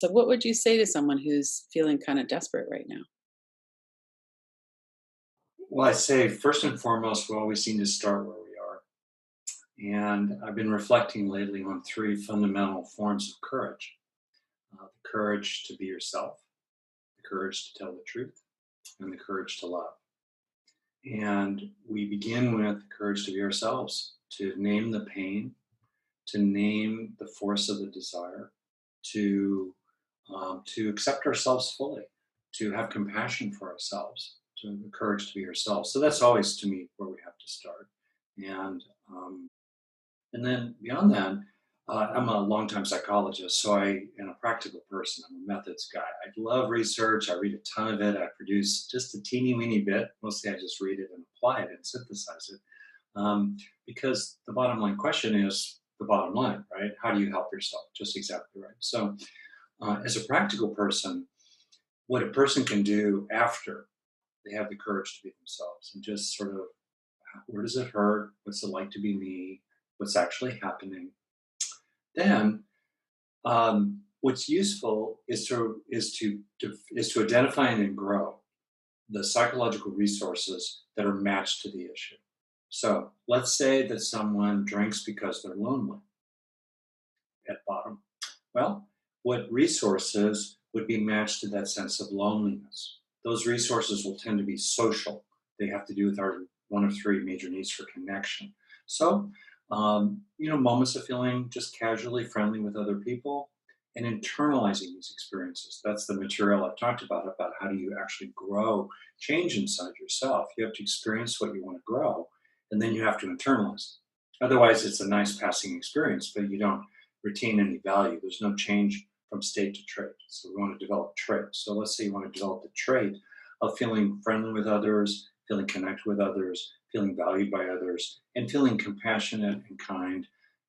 So what would you say to someone who's feeling kind of desperate right now? Well, I say first and foremost, we always need to start where we are. And I've been reflecting lately on three fundamental forms of courage: the courage to be yourself, the courage to tell the truth, and the courage to love. And we begin with the courage to be ourselves, to name the pain, to name the force of the desire, to accept ourselves fully, to have compassion for ourselves, to have the courage to be ourselves. So that's always, to me, where we have to start. And um, and then beyond that, I'm a longtime psychologist, so I am a practical person. I'm a methods guy. I love research. I read a ton of it. I produce just a teeny weeny bit. Mostly, I just read it and apply it and synthesize it. Because the bottom line question is the bottom line, right? How do you help yourself? Just exactly right. So, as a practical person, what a person can do after they have the courage to be themselves and just sort of, where does it hurt? What's it like to be me? What's actually happening? Then, what's useful is to identify and then grow the psychological resources that are matched to the issue. So let's say that someone drinks because they're lonely at bottom. Well, what resources would be matched to that sense of loneliness? Those resources will tend to be social. They have to do with our one of three major needs for connection. So, moments of feeling just casually friendly with other people and internalizing these experiences. That's the material I've talked about how do you actually grow change inside yourself. You have to experience what you want to grow, and then you have to internalize it. Otherwise, it's a nice passing experience, but you don't retain any value. There's no change from state to trait. So we want to develop traits. So let's say you want to develop the trait of feeling friendly with others, feeling connected with others, feeling valued by others, and feeling compassionate and kind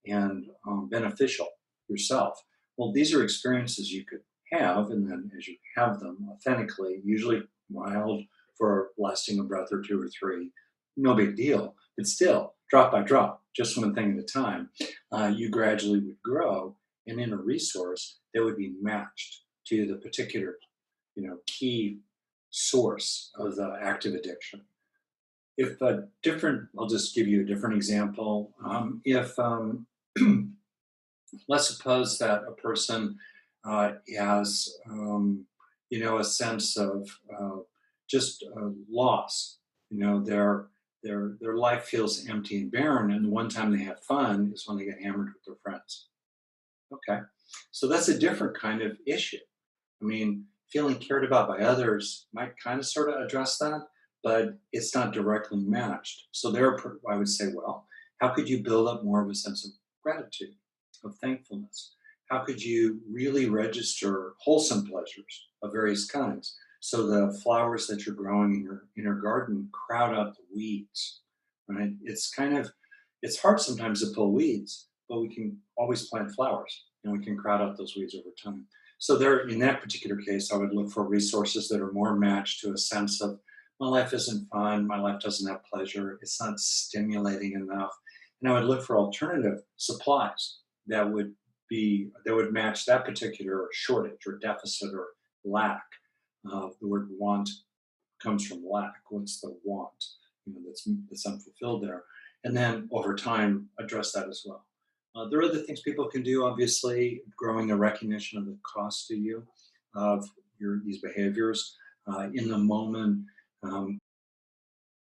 and beneficial yourself. Well, these are experiences you could have, and then as you have them authentically, usually mild for lasting a breath or two or three, no big deal. But still, drop by drop, just one thing at a time, you gradually would grow and in a resource that would be matched to the particular, key source of the active addiction. If a different, I'll just give you a different example. If Let's suppose that a person has, a sense of just loss. Their life feels empty and barren, and the one time they have fun is when they get hammered with their friends. Okay, so that's a different kind of issue. I mean, feeling cared about by others might kind of sort of address that, but it's not directly matched. So there, I would say, well, how could you build up more of a sense of gratitude, of thankfulness? How could you really register wholesome pleasures of various kinds? So the flowers that you're growing in your garden crowd out the weeds, right? It's hard sometimes to pull weeds, but we can always plant flowers and we can crowd out those weeds over time. So there, in that particular case, I would look for resources that are more matched to a sense of my life isn't fun, my life doesn't have pleasure, it's not stimulating enough. And I would look for alternative supplies that would match that particular shortage or deficit or lack. The word want comes from lack. What's the want? That's unfulfilled there. And then over time, address that as well. There are other things people can do, obviously, growing a recognition of the cost to you of these behaviors. In the moment, um,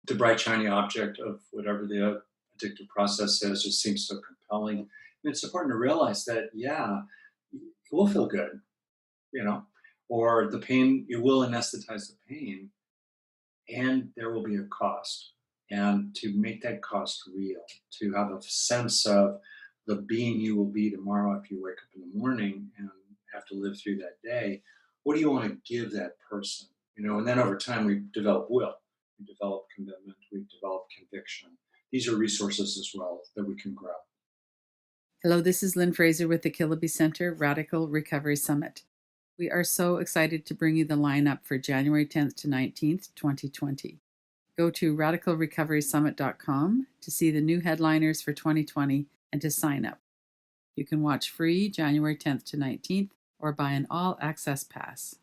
the bright, shiny object of whatever the addictive process is just seems so compelling. And it's important to realize that, yeah, it will feel good, you know, or the pain, it will anesthetize the pain, and there will be a cost. And to make that cost real, to have a sense of the being you will be tomorrow if you wake up in the morning and have to live through that day, what do you want to give that person? And then over time we develop will, we develop commitment, we develop conviction. These are resources as well that we can grow. Hello, this is Lynn Fraser with the Kiloby Center Radical Recovery Summit. We are so excited to bring you the lineup for January 10th to 19th, 2020. Go to radicalrecoverysummit.com to see the new headliners for 2020 and to sign up. You can watch free January 10th to 19th or buy an all access pass.